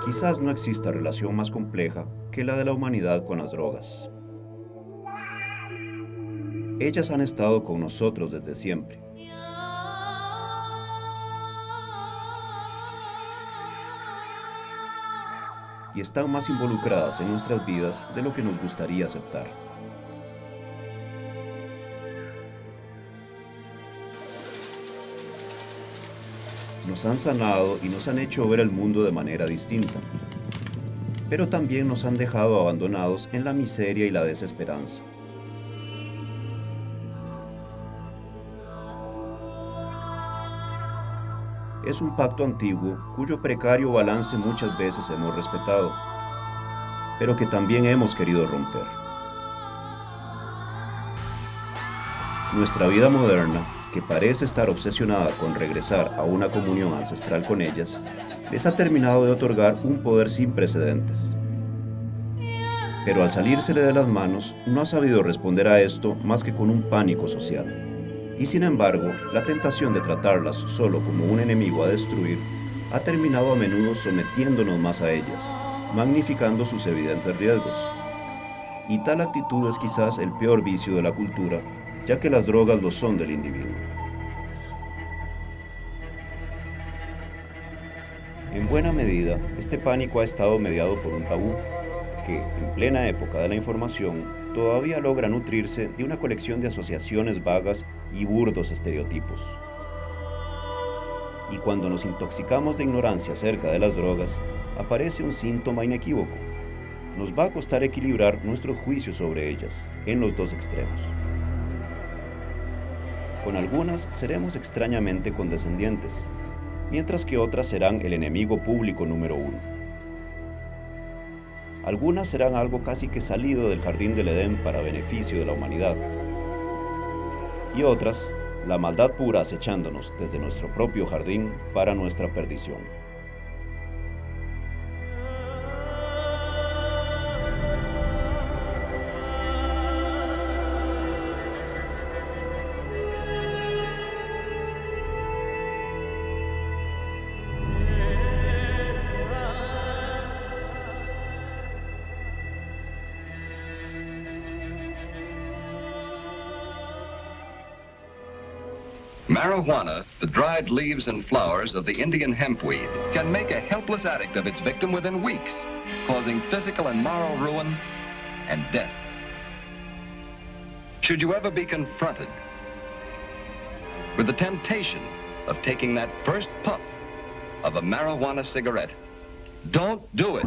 Quizás no exista relación más compleja que la de la humanidad con las drogas. Ellas han estado con nosotros desde siempre. Y están más involucradas en nuestras vidas de lo que nos gustaría aceptar. Nos han sanado y nos han hecho ver el mundo de manera distinta, pero también nos han dejado abandonados en la miseria y la desesperanza. Es un pacto antiguo cuyo precario balance muchas veces hemos respetado, pero que también hemos querido romper. Nuestra vida moderna, que parece estar obsesionada con regresar a una comunión ancestral con ellas, les ha terminado de otorgar un poder sin precedentes. Pero al salírsele de las manos, no ha sabido responder a esto más que con un pánico social. Y sin embargo, la tentación de tratarlas solo como un enemigo a destruir ha terminado a menudo sometiéndonos más a ellas, magnificando sus evidentes riesgos. Y tal actitud es quizás el peor vicio de la cultura, ya que las drogas lo son del individuo. En buena medida, este pánico ha estado mediado por un tabú, que, en plena época de la información, todavía logra nutrirse de una colección de asociaciones vagas y burdos estereotipos. Y cuando nos intoxicamos de ignorancia acerca de las drogas, aparece un síntoma inequívoco. Nos va a costar equilibrar nuestros juicios sobre ellas, en los dos extremos. Con algunas seremos extrañamente condescendientes, mientras que otras serán el enemigo público número uno. Algunas serán algo casi que salido del jardín del Edén para beneficio de la humanidad. Y otras, la maldad pura acechándonos desde nuestro propio jardín para nuestra perdición. Marijuana, the dried leaves and flowers of the Indian hempweed, can make a helpless addict of its victim within weeks, causing physical and moral ruin and death. Should you ever be confronted with the temptation of taking that first puff of a marijuana cigarette, don't do it.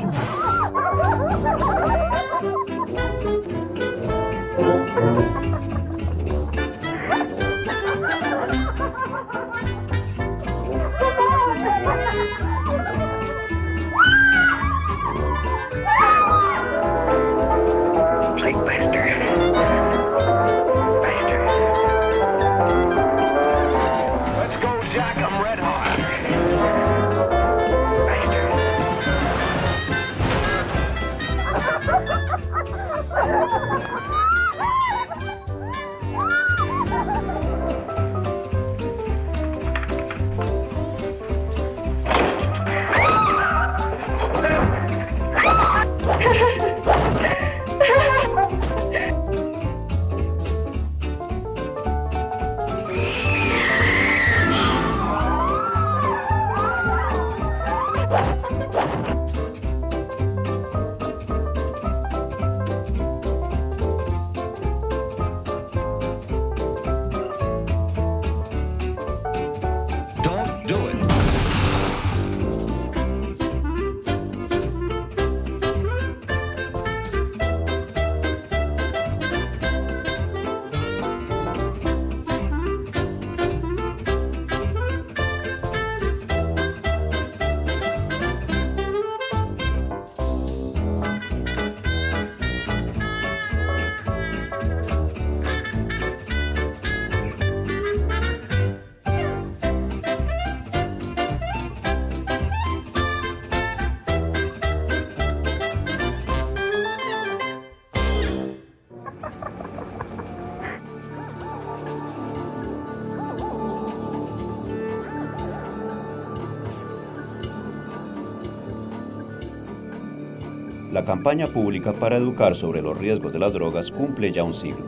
La campaña pública para educar sobre los riesgos de las drogas cumple ya un siglo.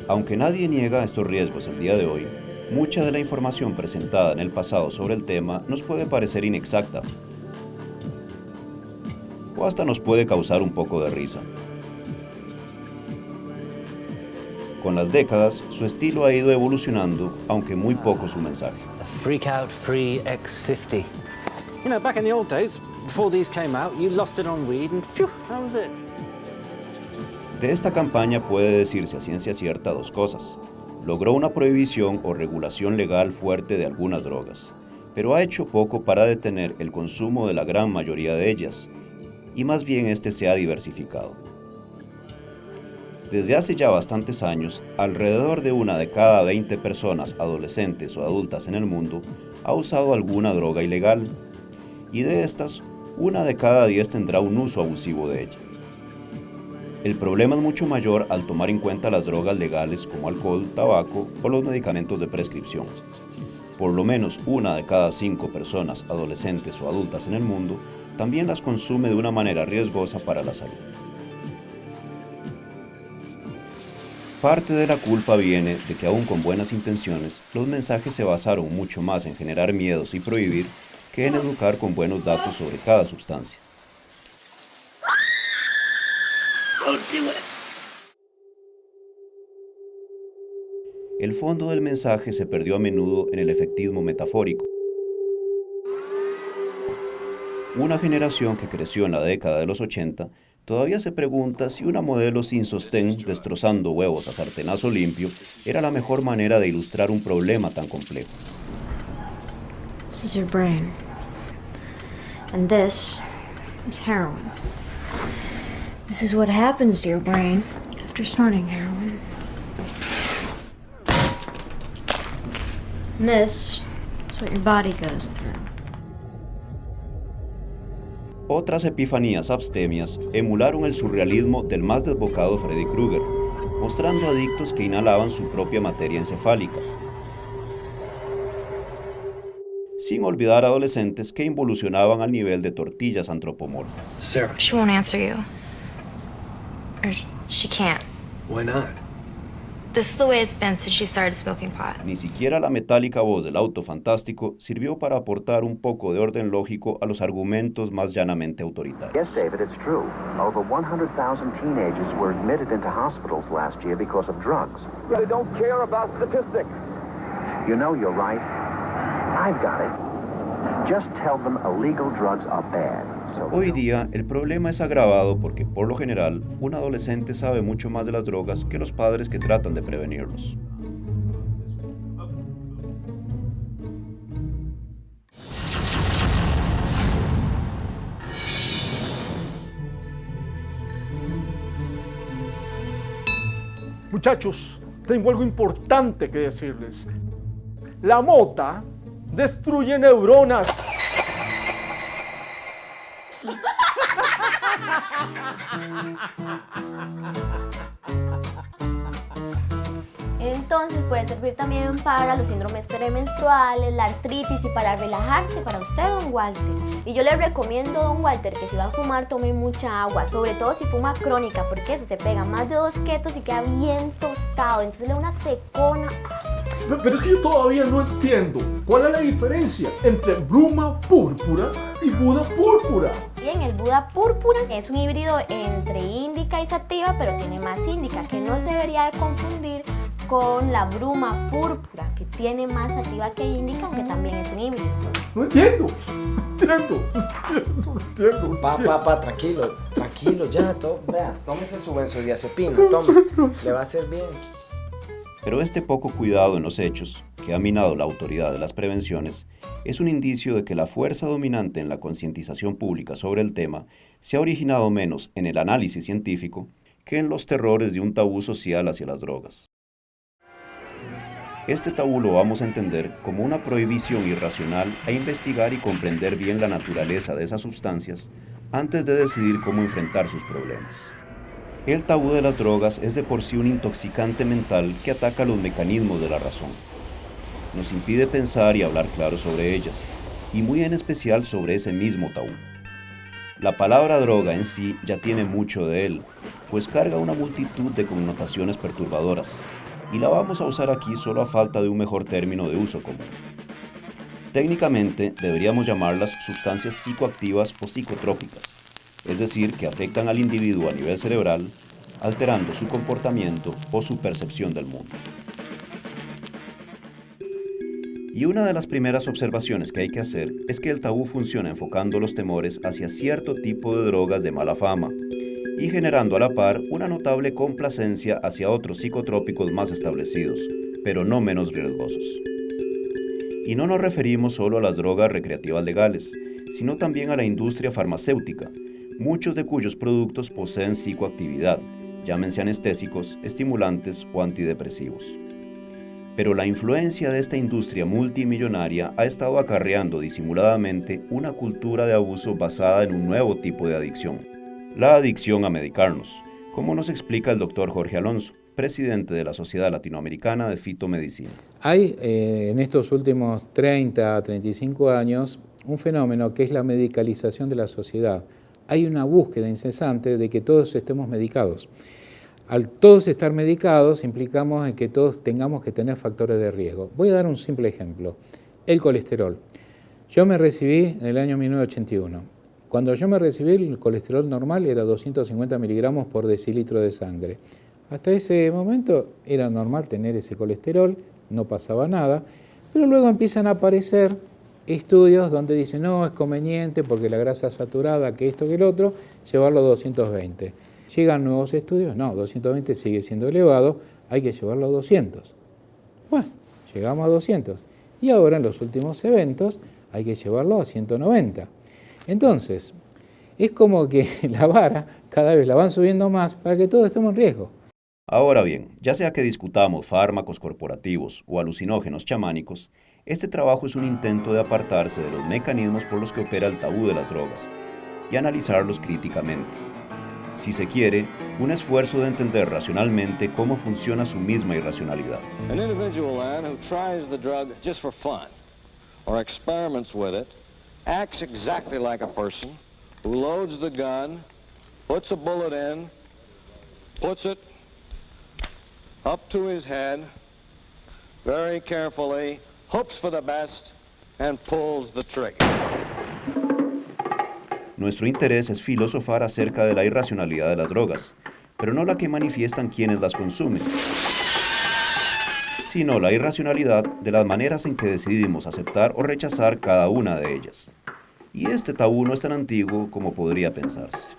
Aunque nadie niega estos riesgos el día de hoy, mucha de la información presentada en el pasado sobre el tema nos puede parecer inexacta o hasta nos puede causar un poco de risa. Con las décadas, su estilo ha ido evolucionando, aunque muy poco su mensaje. Freak out free X50. You know, back in the old days, before these came out, you lost it on weed and phew, that was it. De esta campaña puede decirse a ciencia cierta dos cosas. Logró una prohibición o regulación legal fuerte de algunas drogas, pero ha hecho poco para detener el consumo de la gran mayoría de ellas, y más bien este se ha diversificado. Desde hace ya bastantes años, alrededor de 1 de cada 20 personas adolescentes o adultas en el mundo ha usado alguna droga ilegal, y de estas, 1 de cada 10 tendrá un uso abusivo de ella. El problema es mucho mayor al tomar en cuenta las drogas legales como alcohol, tabaco o los medicamentos de prescripción. Por lo menos 1 de cada 5 personas adolescentes o adultas en el mundo también las consume de una manera riesgosa para la salud. Parte de la culpa viene de que aún con buenas intenciones, los mensajes se basaron mucho más en generar miedos y prohibir que en educar con buenos datos sobre cada sustancia. El fondo del mensaje se perdió a menudo en el efectismo metafórico. Una generación que creció en la década de los 80 todavía se pregunta si una modelo sin sostén destrozando huevos a sartenazo limpio era la mejor manera de ilustrar un problema tan complejo. This is your brain. And this is heroin. This is what happens to your brain after snorting heroin. And this is what your body goes through. Otras epifanías abstemias emularon el surrealismo del más desbocado Freddy Krueger, mostrando adictos que inhalaban su propia materia encefálica, sin olvidar adolescentes que involucionaban al nivel de tortillas antropomorfas. Sarah. She won't answer you. Or she can't. Why not? This is the way it's been since she started smoking pot. Ni siquiera la metálica voz del auto fantástico sirvió para aportar un poco de orden lógico a los argumentos más llanamente autoritarios. Yes, David, it's true. Over 100,000 teenagers were admitted into hospitals last year because of drugs. They don't care about statistics. You know, you're right. I've got it. Just tell them illegal drugs are bad. Hoy día, el problema es agravado porque, por lo general, un adolescente sabe mucho más de las drogas que los padres que tratan de prevenirlos. Muchachos, tengo algo importante que decirles. La mota destruye neuronas. Entonces puede servir también para los síndromes premenstruales, la artritis y para relajarse para usted, don Walter. Y yo le recomiendo, don Walter, que si va a fumar tome mucha agua, sobre todo si fuma crónica, porque eso se pega más de 2 ketos y queda bien tostado, entonces le da una secona. Pero es que yo todavía no entiendo cuál es la diferencia entre bruma púrpura y Buda púrpura. Bien, el Buda púrpura es un híbrido entre índica y sativa, pero tiene más índica, que no se debería de confundir con la bruma púrpura, que tiene más sativa que índica, aunque también es un híbrido. No entiendo. Pa, tranquilo, ya, vea, tómese su benzodiazepina, tome, le va a hacer bien. Pero este poco cuidado en los hechos, que ha minado la autoridad de las prevenciones, es un indicio de que la fuerza dominante en la concientización pública sobre el tema se ha originado menos en el análisis científico que en los terrores de un tabú social hacia las drogas. Este tabú lo vamos a entender como una prohibición irracional a investigar y comprender bien la naturaleza de esas sustancias antes de decidir cómo enfrentar sus problemas. El tabú de las drogas es de por sí un intoxicante mental que ataca los mecanismos de la razón. Nos impide pensar y hablar claro sobre ellas, y muy en especial sobre ese mismo tabú. La palabra droga en sí ya tiene mucho de él, pues carga una multitud de connotaciones perturbadoras, y la vamos a usar aquí solo a falta de un mejor término de uso común. Técnicamente deberíamos llamarlas sustancias psicoactivas o psicotrópicas, es decir, que afectan al individuo a nivel cerebral, alterando su comportamiento o su percepción del mundo. Y una de las primeras observaciones que hay que hacer es que el tabú funciona enfocando los temores hacia cierto tipo de drogas de mala fama y generando a la par una notable complacencia hacia otros psicotrópicos más establecidos, pero no menos riesgosos. Y no nos referimos solo a las drogas recreativas legales, sino también a la industria farmacéutica, muchos de cuyos productos poseen psicoactividad, llámense anestésicos, estimulantes o antidepresivos. Pero la influencia de esta industria multimillonaria ha estado acarreando disimuladamente una cultura de abuso basada en un nuevo tipo de adicción, la adicción a medicarnos, como nos explica el doctor Jorge Alonso, presidente de la Sociedad Latinoamericana de Fitomedicina. Hay en estos últimos 30 a 35 años un fenómeno que es la medicalización de la sociedad. Hay una búsqueda incesante de que todos estemos medicados. Al todos estar medicados implicamos en que todos tengamos que tener factores de riesgo. Voy a dar un simple ejemplo, el colesterol. Yo me recibí en el año 1981. Cuando yo me recibí, el colesterol normal era 250 miligramos por decilitro de sangre. Hasta ese momento era normal tener ese colesterol, no pasaba nada, pero luego empiezan a aparecer estudios donde dicen no, es conveniente porque la grasa saturada, que esto, que el otro, llevarlo a 220. Llegan nuevos estudios, no, 220 sigue siendo elevado, hay que llevarlo a 200. Bueno, llegamos a 200. Y ahora en los últimos eventos hay que llevarlo a 190. Entonces, es como que la vara cada vez la van subiendo más para que todos estemos en riesgo. Ahora bien, ya sea que discutamos fármacos corporativos o alucinógenos chamánicos, este trabajo es un intento de apartarse de los mecanismos por los que opera el tabú de las drogas y analizarlos críticamente. Si se quiere, un esfuerzo de entender racionalmente cómo funciona su misma irracionalidad. An individual who tries the drug just for fun or experiments with it acts exactly like a person who loads the gun, puts a bullet in, puts it up to his head, very carefully, hopes for the best, and pulls the trigger. Nuestro interés es filosofar acerca de la irracionalidad de las drogas, pero no la que manifiestan quienes las consumen, sino la irracionalidad de las maneras en que decidimos aceptar o rechazar cada una de ellas. Y este tabú no es tan antiguo como podría pensarse.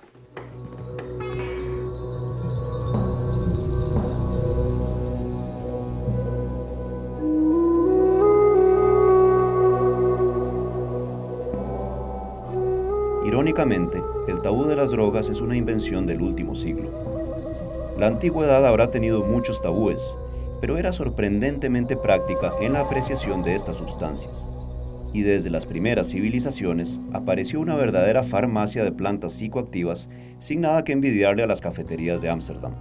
Irónicamente, el tabú de las drogas es una invención del último siglo. La antigüedad habrá tenido muchos tabúes, pero era sorprendentemente práctica en la apreciación de estas sustancias. Y desde las primeras civilizaciones apareció una verdadera farmacia de plantas psicoactivas sin nada que envidiarle a las cafeterías de Ámsterdam.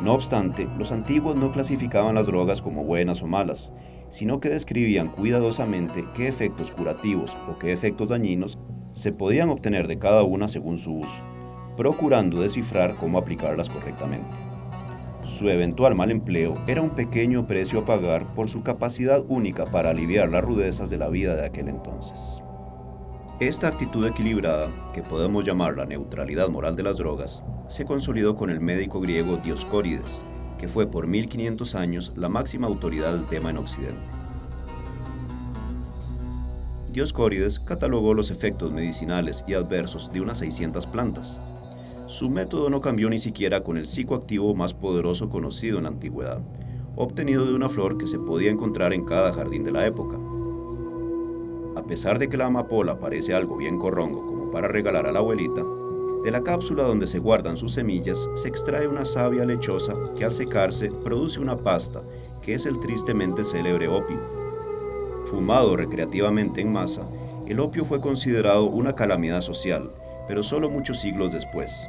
No obstante, los antiguos no clasificaban las drogas como buenas o malas, sino que describían cuidadosamente qué efectos curativos o qué efectos dañinos se podían obtener de cada una según su uso, procurando descifrar cómo aplicarlas correctamente. Su eventual mal empleo era un pequeño precio a pagar por su capacidad única para aliviar las rudezas de la vida de aquel entonces. Esta actitud equilibrada, que podemos llamar la neutralidad moral de las drogas, se consolidó con el médico griego Dioscórides, que fue por 1500 años la máxima autoridad del tema en Occidente. Dioscórides catalogó los efectos medicinales y adversos de unas 600 plantas. Su método no cambió ni siquiera con el psicoactivo más poderoso conocido en la antigüedad, obtenido de una flor que se podía encontrar en cada jardín de la época. A pesar de que la amapola parece algo bien corrongo como para regalar a la abuelita, de la cápsula donde se guardan sus semillas se extrae una savia lechosa que al secarse produce una pasta, que es el tristemente célebre opio. Fumado recreativamente en masa, el opio fue considerado una calamidad social, pero solo muchos siglos después.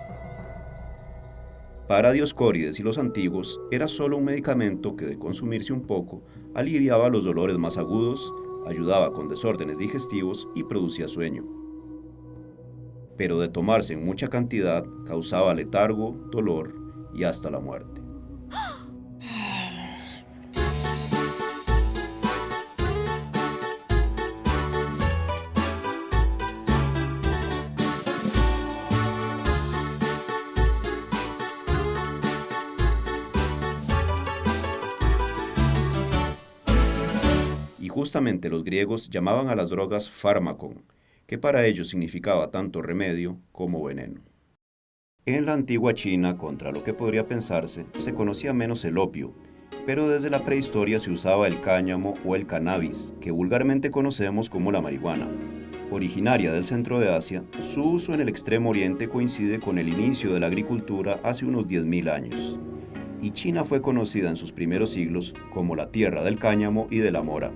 Para Dioscórides y los antiguos, era solo un medicamento que, de consumirse un poco, aliviaba los dolores más agudos, ayudaba con desórdenes digestivos y producía sueño. pero de tomarse en mucha cantidad causaba letargo, dolor y hasta la muerte. Y justamente los griegos llamaban a las drogas fármacon, que para ellos significaba tanto remedio como veneno. En la antigua China, contra lo que podría pensarse, se conocía menos el opio, pero desde la prehistoria se usaba el cáñamo o el cannabis, que vulgarmente conocemos como la marihuana. Originaria del centro de Asia, su uso en el extremo oriente coincide con el inicio de la agricultura hace unos 10.000 años, y China fue conocida en sus primeros siglos como la tierra del cáñamo y de la mora.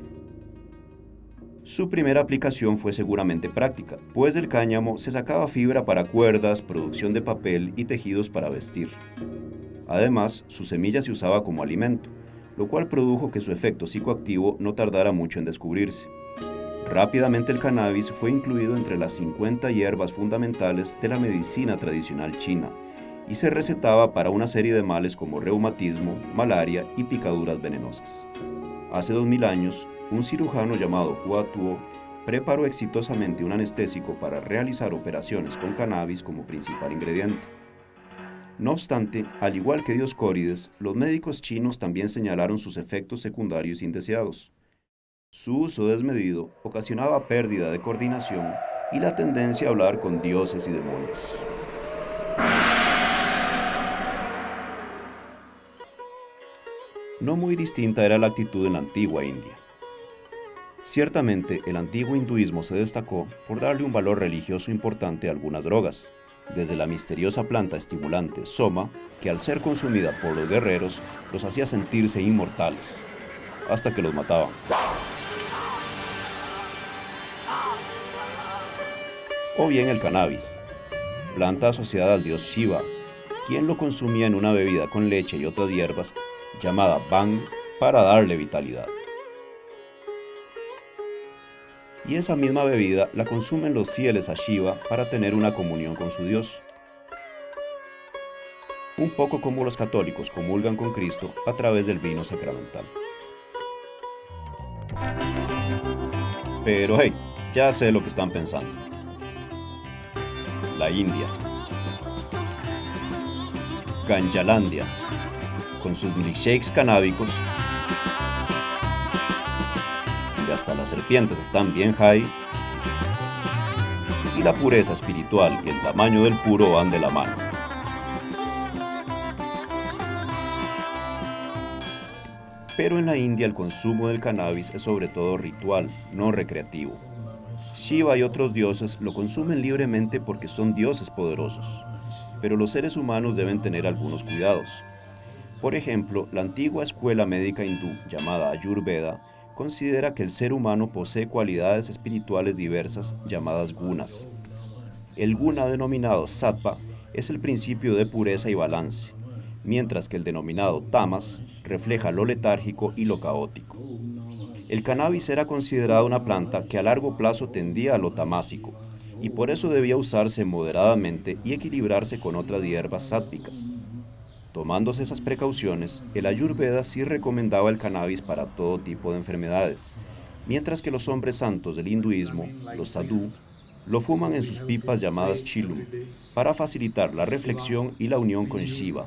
Su primera aplicación fue seguramente práctica, pues del cáñamo se sacaba fibra para cuerdas, producción de papel y tejidos para vestir. Además, su semilla se usaba como alimento, lo cual produjo que su efecto psicoactivo no tardara mucho en descubrirse. Rápidamente el cannabis fue incluido entre las 50 hierbas fundamentales de la medicina tradicional china y se recetaba para una serie de males como reumatismo, malaria y picaduras venenosas. Hace 2000 años, un cirujano llamado Hua Tuo preparó exitosamente un anestésico para realizar operaciones con cannabis como principal ingrediente. No obstante, al igual que Dioscórides, los médicos chinos también señalaron sus efectos secundarios indeseados. Su uso desmedido ocasionaba pérdida de coordinación y la tendencia a hablar con dioses y demonios. No muy distinta era la actitud en la antigua India. Ciertamente, el antiguo hinduismo se destacó por darle un valor religioso importante a algunas drogas, desde la misteriosa planta estimulante soma, que al ser consumida por los guerreros, los hacía sentirse inmortales, hasta que los mataban. O bien el cannabis, planta asociada al dios Shiva, quien lo consumía en una bebida con leche y otras hierbas, llamada bhang, para darle vitalidad. Y esa misma bebida la consumen los fieles a Shiva para tener una comunión con su Dios. Un poco como los católicos comulgan con Cristo a través del vino sacramental. Pero hey, ya sé lo que están pensando. La India. Ganjalandia, con sus milkshakes canábicos, y hasta las serpientes están bien high, y la pureza espiritual y el tamaño del puro van de la mano. Pero en la India el consumo del cannabis es sobre todo ritual, no recreativo. Shiva y otros dioses lo consumen libremente porque son dioses poderosos, pero los seres humanos deben tener algunos cuidados. Por ejemplo, la antigua escuela médica hindú llamada Ayurveda considera que el ser humano posee cualidades espirituales diversas llamadas gunas. El guna denominado sattva es el principio de pureza y balance, mientras que el denominado tamas refleja lo letárgico y lo caótico. El cannabis era considerada una planta que a largo plazo tendía a lo tamásico, y por eso debía usarse moderadamente y equilibrarse con otras hierbas sáttvicas. Tomándose esas precauciones, el Ayurveda sí recomendaba el cannabis para todo tipo de enfermedades, mientras que los hombres santos del hinduismo, los sadhu, lo fuman en sus pipas llamadas chilum, para facilitar la reflexión y la unión con Shiva,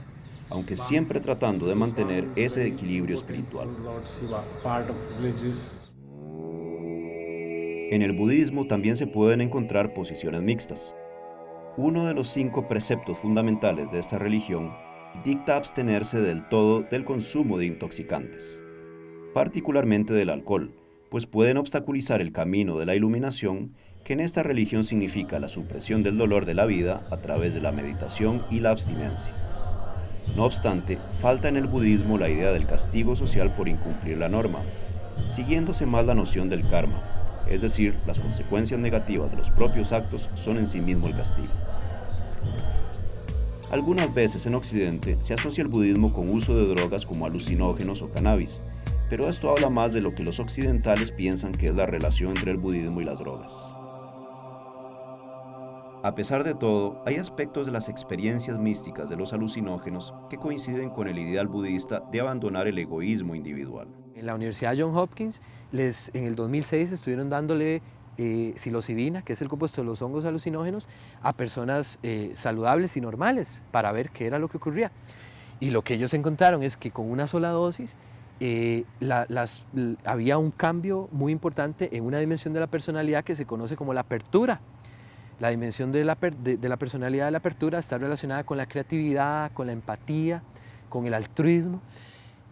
aunque siempre tratando de mantener ese equilibrio espiritual. En el budismo también se pueden encontrar posiciones mixtas. Uno de los 5 preceptos fundamentales de esta religión dicta abstenerse del todo del consumo de intoxicantes, particularmente del alcohol, pues pueden obstaculizar el camino de la iluminación, que en esta religión significa la supresión del dolor de la vida a través de la meditación y la abstinencia. No obstante, falta en el budismo la idea del castigo social por incumplir la norma, siguiéndose más la noción del karma, es decir, las consecuencias negativas de los propios actos son en sí mismo el castigo. Algunas veces en Occidente se asocia el budismo con uso de drogas como alucinógenos o cannabis, pero esto habla más de lo que los occidentales piensan que es la relación entre el budismo y las drogas. A pesar de todo, hay aspectos de las experiencias místicas de los alucinógenos que coinciden con el ideal budista de abandonar el egoísmo individual. En la Universidad Johns Hopkins, en el 2006 estuvieron dándole psilocibina, que es el compuesto de los hongos alucinógenos, a personas saludables y normales para ver qué era lo que ocurría. Y lo que ellos encontraron es que con una sola dosis había un cambio muy importante en una dimensión de la personalidad que se conoce como la apertura. La dimensión de la personalidad de la apertura está relacionada con la creatividad, con la empatía, con el altruismo.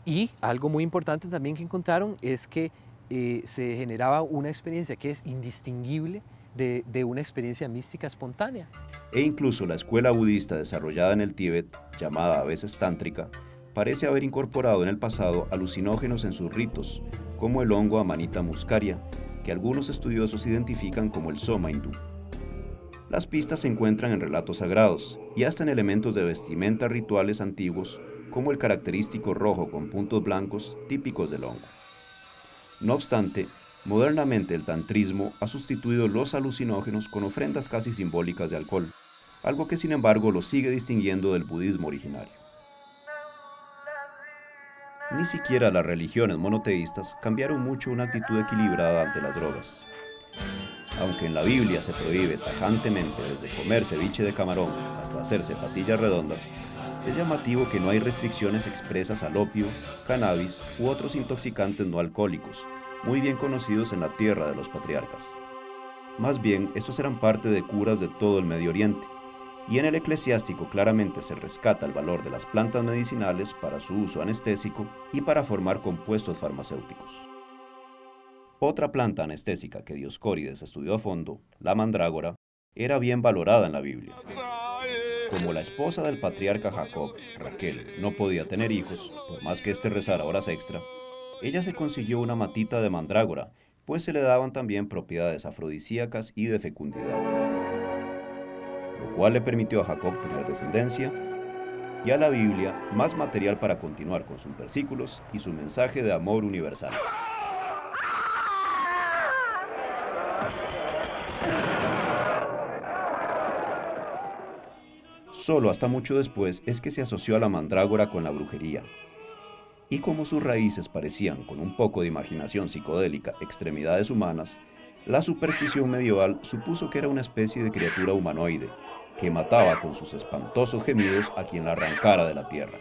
Y algo muy importante también que encontraron es que se generaba una experiencia que es indistinguible de una experiencia mística espontánea. E incluso la escuela budista desarrollada en el Tíbet, llamada a veces tántrica, parece haber incorporado en el pasado alucinógenos en sus ritos, como el hongo Amanita muscaria, que algunos estudiosos identifican como el soma hindú. Las pistas se encuentran en relatos sagrados y hasta en elementos de vestimenta rituales antiguos, como el característico rojo con puntos blancos típicos del hongo. No obstante, modernamente el tantrismo ha sustituido los alucinógenos con ofrendas casi simbólicas de alcohol, algo que sin embargo lo sigue distinguiendo del budismo originario. Ni siquiera las religiones monoteístas cambiaron mucho una actitud equilibrada ante las drogas. Aunque en la Biblia se prohíbe tajantemente desde comer ceviche de camarón hasta hacerse patillas redondas, es llamativo que no hay restricciones expresas al opio, cannabis u otros intoxicantes no alcohólicos, muy bien conocidos en la tierra de los patriarcas. Más bien, estos eran parte de curas de todo el Medio Oriente, y en el eclesiástico claramente se rescata el valor de las plantas medicinales para su uso anestésico y para formar compuestos farmacéuticos. Otra planta anestésica que Dioscórides estudió a fondo, la mandrágora, era bien valorada en la Biblia. Como la esposa del patriarca Jacob, Raquel, no podía tener hijos, por más que éste rezara horas extra, ella se consiguió una matita de mandrágora, pues se le daban también propiedades afrodisíacas y de fecundidad, lo cual le permitió a Jacob tener descendencia, y a la Biblia más material para continuar con sus versículos y su mensaje de amor universal. Solo hasta mucho después es que se asoció a la mandrágora con la brujería. Y como sus raíces parecían, con un poco de imaginación psicodélica, extremidades humanas, la superstición medieval supuso que era una especie de criatura humanoide, que mataba con sus espantosos gemidos a quien la arrancara de la tierra.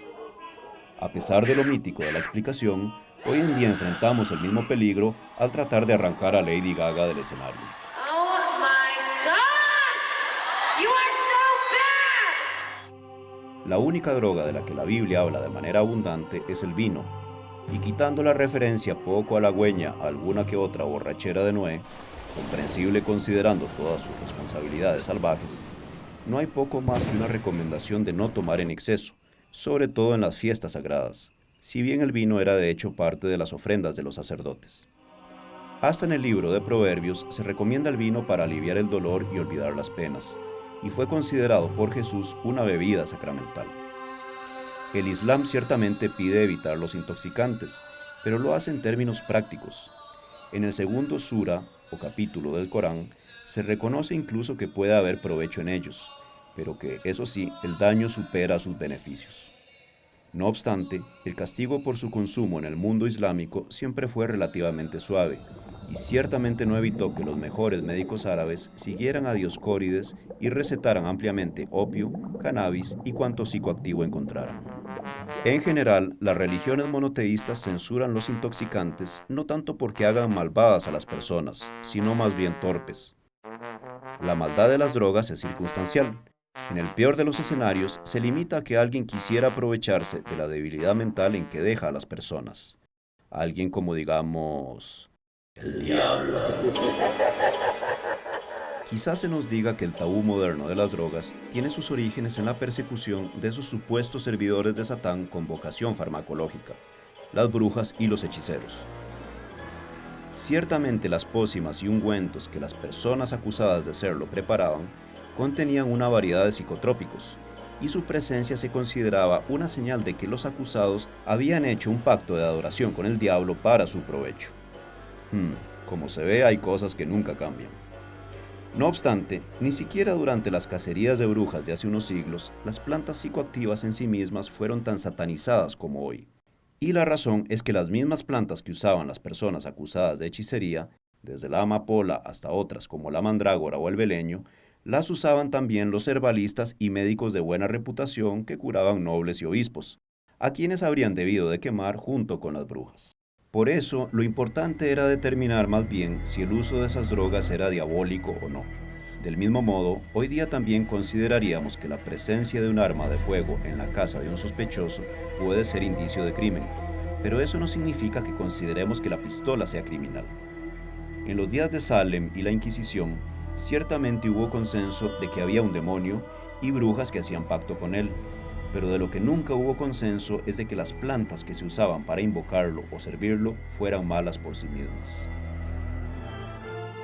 A pesar de lo mítico de la explicación, hoy en día enfrentamos el mismo peligro al tratar de arrancar a Lady Gaga del escenario. La única droga de la que la Biblia habla de manera abundante es el vino, y quitando la referencia poco halagüeña a alguna que otra borrachera de Noé, comprensible considerando todas sus responsabilidades salvajes, no hay poco más que una recomendación de no tomar en exceso, sobre todo en las fiestas sagradas, si bien el vino era de hecho parte de las ofrendas de los sacerdotes. Hasta en el libro de Proverbios se recomienda el vino para aliviar el dolor y olvidar las penas, y fue considerado por Jesús una bebida sacramental. El Islam ciertamente pide evitar los intoxicantes, pero lo hace en términos prácticos. En el segundo sura, o capítulo del Corán, se reconoce incluso que puede haber provecho en ellos, pero que, eso sí, el daño supera sus beneficios. No obstante, el castigo por su consumo en el mundo islámico siempre fue relativamente suave, y ciertamente no evitó que los mejores médicos árabes siguieran a Dioscórides y recetaran ampliamente opio, cannabis y cuanto psicoactivo encontraran. En general, las religiones monoteístas censuran los intoxicantes no tanto porque hagan malvadas a las personas, sino más bien torpes. La maldad de las drogas es circunstancial. En el peor de los escenarios, se limita a que alguien quisiera aprovecharse de la debilidad mental en que deja a las personas. Alguien como, digamos, el diablo. Quizás se nos diga que el tabú moderno de las drogas tiene sus orígenes en la persecución de esos supuestos servidores de Satán con vocación farmacológica, las brujas y los hechiceros. Ciertamente las pócimas y ungüentos que las personas acusadas de serlo preparaban contenían una variedad de psicotrópicos, y su presencia se consideraba una señal de que los acusados habían hecho un pacto de adoración con el diablo para su provecho. Como se ve, hay cosas que nunca cambian. No obstante, ni siquiera durante las cacerías de brujas de hace unos siglos, las plantas psicoactivas en sí mismas fueron tan satanizadas como hoy. Y la razón es que las mismas plantas que usaban las personas acusadas de hechicería, desde la amapola hasta otras como la mandrágora o el beleño, las usaban también los herbalistas y médicos de buena reputación que curaban nobles y obispos, a quienes habrían debido de quemar junto con las brujas. Por eso, lo importante era determinar más bien si el uso de esas drogas era diabólico o no. Del mismo modo, hoy día también consideraríamos que la presencia de un arma de fuego en la casa de un sospechoso puede ser indicio de crimen, pero eso no significa que consideremos que la pistola sea criminal. En los días de Salem y la Inquisición, ciertamente hubo consenso de que había un demonio y brujas que hacían pacto con él, pero de lo que nunca hubo consenso es de que las plantas que se usaban para invocarlo o servirlo fueran malas por sí mismas.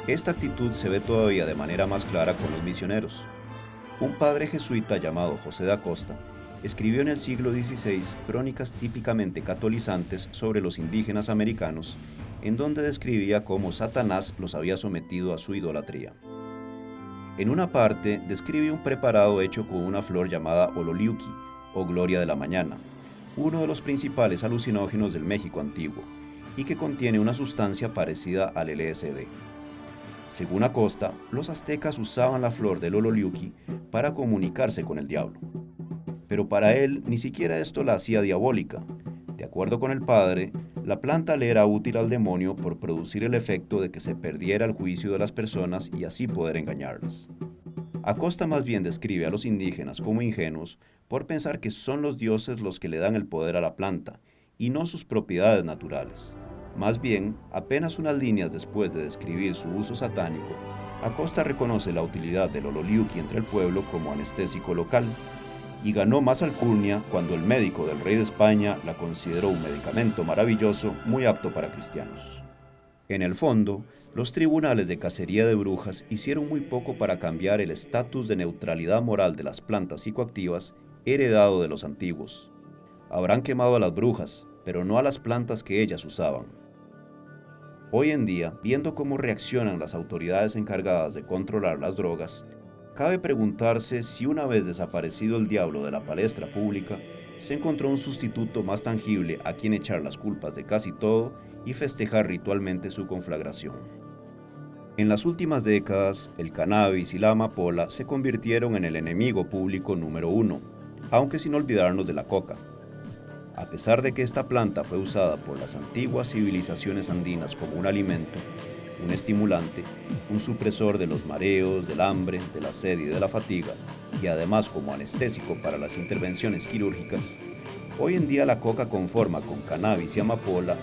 Esta actitud se ve todavía de manera más clara con los misioneros. Un padre jesuita llamado José da Costa escribió en el siglo XVI crónicas típicamente catolizantes sobre los indígenas americanos, en donde describía cómo Satanás los había sometido a su idolatría. En una parte describe un preparado hecho con una flor llamada ololiuqui, o gloria de la mañana, uno de los principales alucinógenos del México antiguo, y que contiene una sustancia parecida al LSD. Según Acosta, los aztecas usaban la flor del ololiuqui para comunicarse con el diablo. Pero para él ni siquiera esto la hacía diabólica. De acuerdo con el padre, la planta le era útil al demonio por producir el efecto de que se perdiera el juicio de las personas y así poder engañarlas. Acosta más bien describe a los indígenas como ingenuos por pensar que son los dioses los que le dan el poder a la planta y no sus propiedades naturales. Más bien, apenas unas líneas después de describir su uso satánico, Acosta reconoce la utilidad del ololiuqui entre el pueblo como anestésico local y ganó más alcurnia cuando el médico del rey de España la consideró un medicamento maravilloso muy apto para cristianos. En el fondo, los tribunales de cacería de brujas hicieron muy poco para cambiar el estatus de neutralidad moral de las plantas psicoactivas heredado de los antiguos. Habrán quemado a las brujas, pero no a las plantas que ellas usaban. Hoy en día, viendo cómo reaccionan las autoridades encargadas de controlar las drogas, cabe preguntarse si una vez desaparecido el diablo de la palestra pública, se encontró un sustituto más tangible a quien echar las culpas de casi todo y festejar ritualmente su conflagración. En las últimas décadas, el cannabis y la amapola se convirtieron en el enemigo público número 1, aunque sin olvidarnos de la coca. A pesar de que esta planta fue usada por las antiguas civilizaciones andinas como un alimento, un estimulante, un supresor de los mareos, del hambre, de la sed y de la fatiga, y además como anestésico para las intervenciones quirúrgicas, hoy en día la coca conforma con cannabis y amapola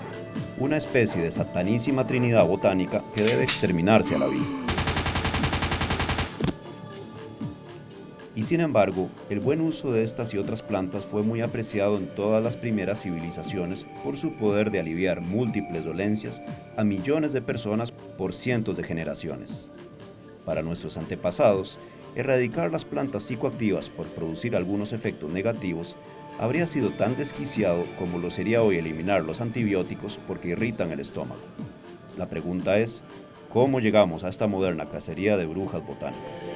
una especie de satanísima trinidad botánica que debe exterminarse a la vista. Y sin embargo, el buen uso de estas y otras plantas fue muy apreciado en todas las primeras civilizaciones por su poder de aliviar múltiples dolencias a millones de personas por cientos de generaciones. Para nuestros antepasados, erradicar las plantas psicoactivas por producir algunos efectos negativos habría sido tan desquiciado como lo sería hoy eliminar los antibióticos porque irritan el estómago. La pregunta es, ¿cómo llegamos a esta moderna cacería de brujas botánicas?